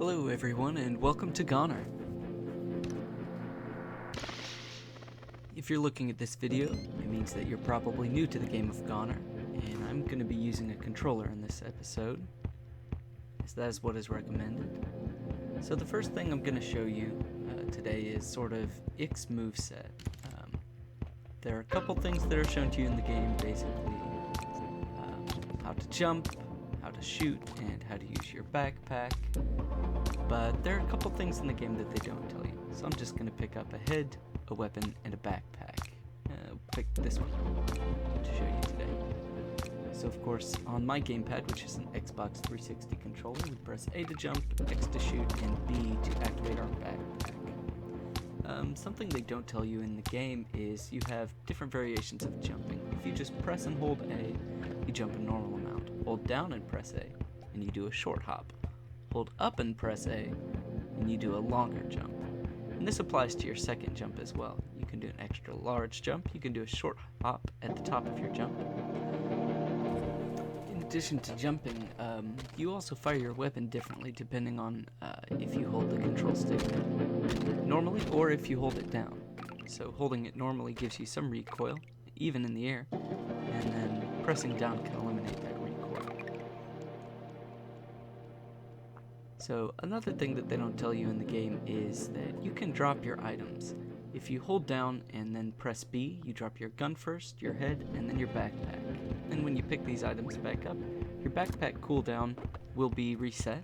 Hello everyone and welcome to GoNNER. If you're looking at this video, it means that you're probably new to the game of GoNNER, and I'm going to be using a controller in this episode, as that is what is recommended. So the first thing I'm going to show you today is sort of Ick's moveset. There are a couple things that are shown to you in the game, basically how to jump, how to shoot, and how to use your backpack. But there are a couple things in the game that they don't tell you, so I'm just going to pick up a head, a weapon, and a backpack. Pick this one to show you today. So of course, on my gamepad, which is an Xbox 360 controller, we press A to jump, X to shoot, and B to activate our backpack. Something they don't tell you in the game is you have different variations of jumping. If you just press and hold A, you jump a normal amount. Hold down and press A, and you do a short hop. Hold up and press A, and you do a longer jump. And this applies to your second jump as well. You can do an extra large jump, you can do a short hop at the top of your jump. In addition to jumping, you also fire your weapon differently depending on if you hold the control stick normally or if you hold it down. So holding it normally gives you some recoil, even in the air, and then pressing down can eliminate that recoil. So another thing that they don't tell you in the game is that you can drop your items. If you hold down and then press B, you drop your gun first, your head, and then your backpack. Then when you pick these items back up, your backpack cooldown will be reset,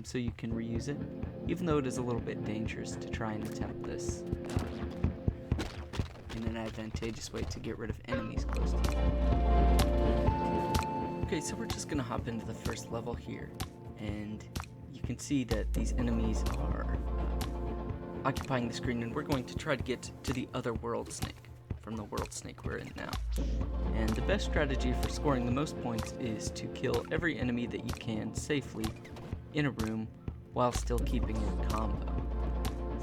so you can reuse it, even though it is a little bit dangerous to try and attempt this in an advantageous way to get rid of enemies close to you. Okay, so we're just going to hop into the first level here, and you can see that these enemies are occupying the screen, and we're going to try to get to the other world snake from the world snake we're in now. And the best strategy for scoring the most points is to kill every enemy that you can safely in a room while still keeping your combo.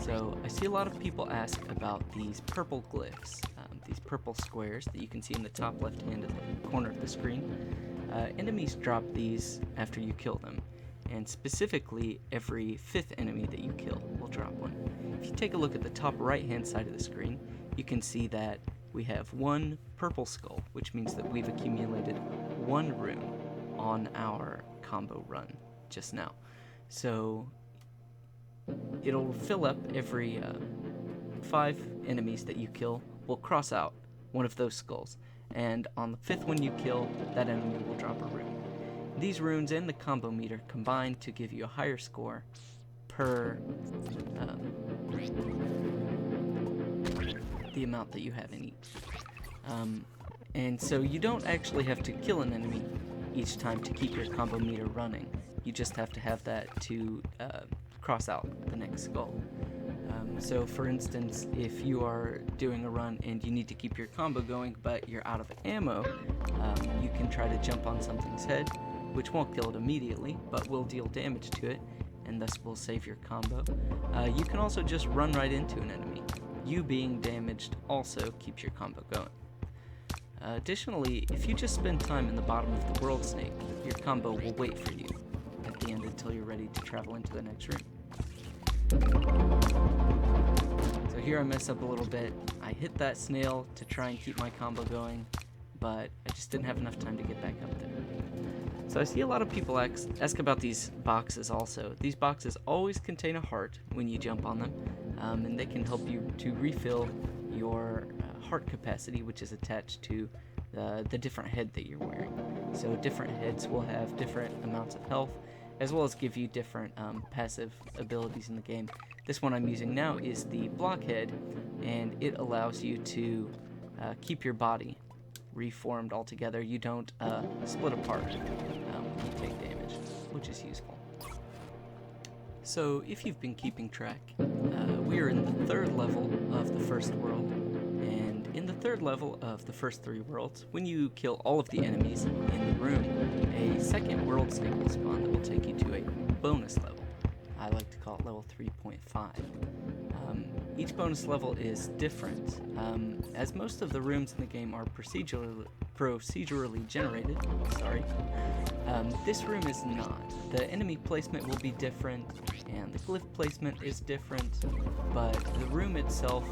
So I see a lot of people ask about these purple glyphs, these purple squares that you can see in the top left hand corner of the screen. Enemies drop these after you kill them, and specifically every 5th enemy that you kill will drop one. If you take a look at the top right hand side of the screen, you can see that we have one purple skull, which means that we've accumulated one rune on our combo run just now. So it'll fill up every 5 enemies that you kill will cross out one of those skulls, and on the 5th one you kill, that enemy will drop a rune. These runes and the combo meter combine to give you a higher score per the amount that you have in each. And so you don't actually have to kill an enemy each time to keep your combo meter running. You just have to have that to cross out the next skull. So for instance, if you are doing a run and you need to keep your combo going but you're out of ammo, you can try to jump on something's head, which won't kill it immediately, but will deal damage to it, and thus will save your combo. You can also just run right into an enemy. You being damaged also keeps your combo going. Additionally, if you just spend time in the bottom of the world snake, your combo will wait for you at the end until you're ready to travel into the next room. So here I mess up a little bit. I hit that snail to try and keep my combo going, but I just didn't have enough time to get back up there. So I see a lot of people ask about these boxes also. These boxes always contain a heart when you jump on them, and they can help you to refill your heart capacity, which is attached to the different head that you're wearing. So different heads will have different amounts of health, as well as give you different passive abilities in the game. This one I'm using now is the blockhead, and it allows you to keep your body reformed altogether. You don't split apart when you take damage, which is useful. So if you've been keeping track, we are in the 3rd level of the first world, and in the 3rd level of the first 3 worlds, when you kill all of the enemies in the room, a second world snake will spawn that will take you to a bonus level. I like to call it level 3.5. Each bonus level is different, as most of the rooms in the game are procedurally generated. This room is not. The enemy placement will be different, and the glyph placement is different, but the room itself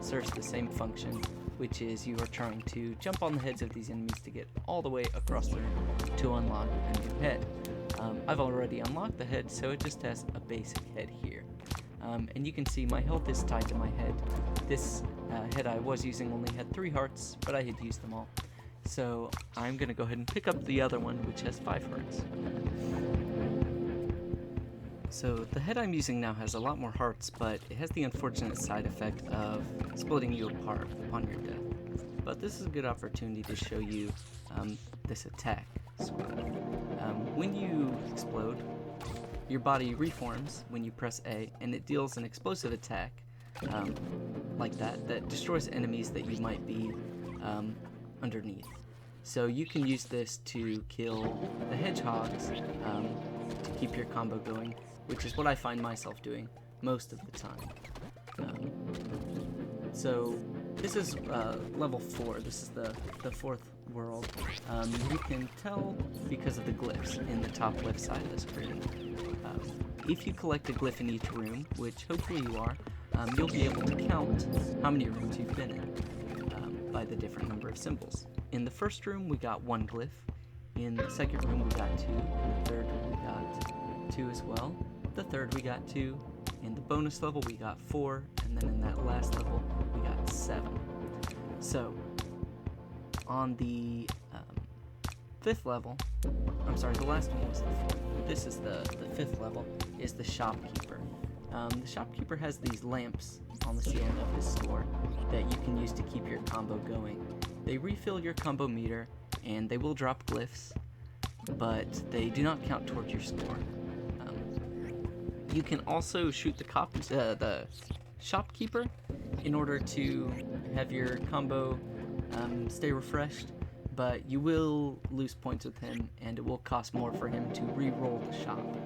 serves the same function, which is you are trying to jump on the heads of these enemies to get all the way across the room to unlock a new head. I've already unlocked the head, so it just has a basic head here. And you can see my health is tied to my head. This head I was using only had 3 hearts, but I had used them all. So I'm going to go ahead and pick up the other one, which has 5 hearts. So the head I'm using now has a lot more hearts, but it has the unfortunate side effect of splitting you apart upon your death. But this is a good opportunity to show you this attack. When you explode, your body reforms when you press A, and it deals an explosive attack like that destroys enemies that you might be underneath. So you can use this to kill the hedgehogs to keep your combo going, which is what I find myself doing most of the time. So this is level 4. This is the 4th world. You can tell because of the glyphs in the top left side of the screen. If you collect a glyph in each room, which hopefully you are, you'll be able to count how many rooms you've been in by the different number of symbols. In the first room, we got 1 glyph. In the second room, we got 2. In the third, we got 2 as well. The third, we got 2. In the bonus level, we got 4. And then in that last level, we got 7. So, on the 5th level, the last one was the 4th. This is the 5th level, is the shopkeeper. The shopkeeper has these lamps on the ceiling of his store that you can use to keep your combo going. They refill your combo meter, and they will drop glyphs, but they do not count towards your score. You can also shoot the shopkeeper in order to have your combo stay refreshed, but you will lose points with him, and it will cost more for him to re-roll the shop.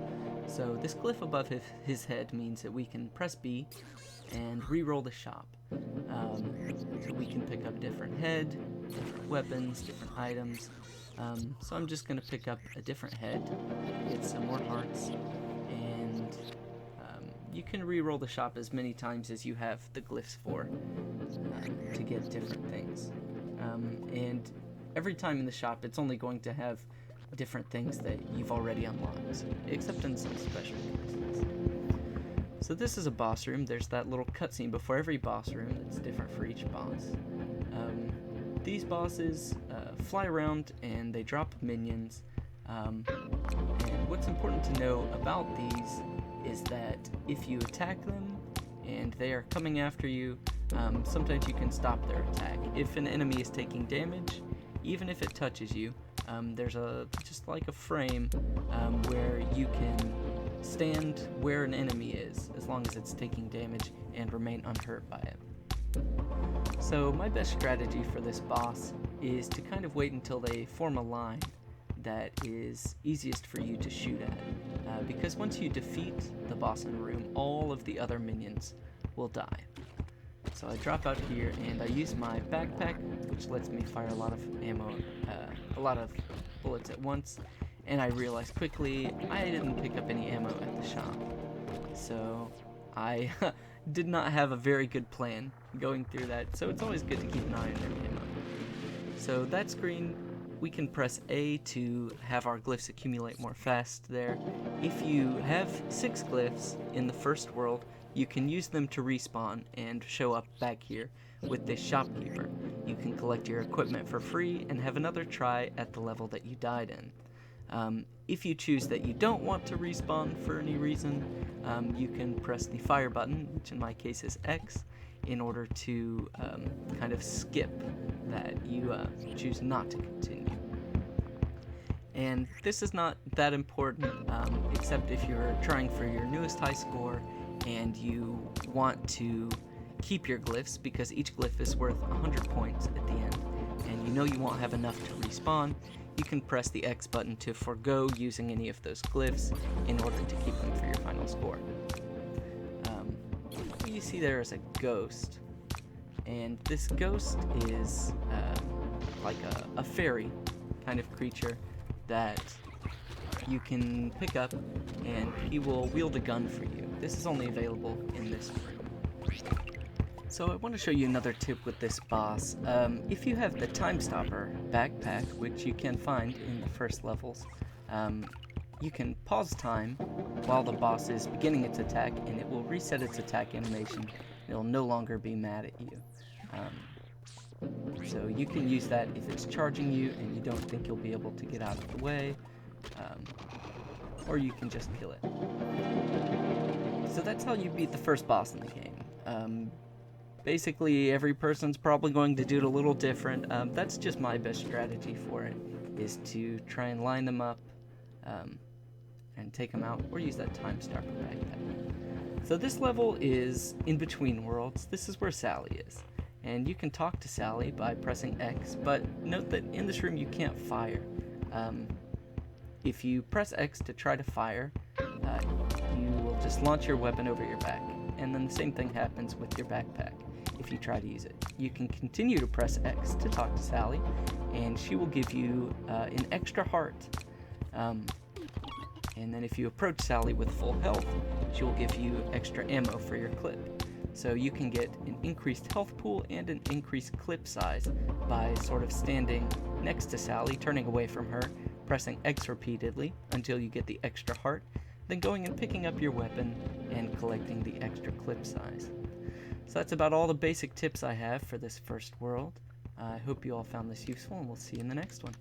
So this glyph above his head means that we can press B and re-roll the shop. So we can pick up different head, different weapons, different items. So I'm just going to pick up a different head, get some more hearts, and you can re-roll the shop as many times as you have the glyphs for to get different things. And every time in the shop, it's only going to have different things that you've already unlocked, except in some special cases. So this is a boss room. There's that little cutscene before every boss room that's different for each boss. These bosses fly around and they drop minions. And what's important to know about these is that if you attack them and they are coming after you, sometimes you can stop their attack. If an enemy is taking damage, even if it touches you, there's just like a frame where you can stand where an enemy is as long as it's taking damage and remain unhurt by it. So my best strategy for this boss is to kind of wait until they form a line that is easiest for you to shoot at, because once you defeat the boss in a room, all of the other minions will die. So I drop out here and I use my backpack, which lets me fire a lot of ammo, a lot of bullets at once, and I realized quickly I didn't pick up any ammo at the shop. So I did not have a very good plan going through that, so it's always good to keep an eye on your ammo. So that screen, we can press A to have our glyphs accumulate more fast there. If you have 6 glyphs in the first world, you can use them to respawn and show up back here with this shopkeeper. You can collect your equipment for free and have another try at the level that you died in. If you choose that you don't want to respawn for any reason, you can press the fire button, which in my case is X, in order to kind of skip that. You choose not to continue. And this is not that important, except if you're trying for your newest high score and you want to keep your glyphs, because each glyph is worth 100 points at the end, and you know you won't have enough to respawn, you can press the X button to forego using any of those glyphs in order to keep them for your final score. see there is a ghost, and this ghost is like a fairy kind of creature that you can pick up, and he will wield a gun for you. This is only available in this room. So I want to show you another tip with this boss. If you have the Time Stopper backpack, which you can find in the first levels, you can pause time while the boss is beginning its attack, and it will reset its attack animation. It'll no longer be mad at you. So you can use that if it's charging you and you don't think you'll be able to get out of the way, or you can just kill it. So that's how you beat the first boss in the game. Basically, every person's probably going to do it a little different. That's just my best strategy for it, is to try and line them up and take them out, or use that Time Stopper backpack. So this level is in between worlds. This is where Sally is. And you can talk to Sally by pressing X, but note that in this room you can't fire. If you press X to try to fire, you will just launch your weapon over your back, and then the same thing happens with your backpack if you try to use it. You can continue to press X to talk to Sally, and she will give you an extra heart. And then if you approach Sally with full health, she will give you extra ammo for your clip. So you can get an increased health pool and an increased clip size by sort of standing next to Sally, turning away from her, pressing X repeatedly until you get the extra heart, then going and picking up your weapon and collecting the extra clip size. So that's about all the basic tips I have for this first world. I hope you all found this useful, and we'll see you in the next one.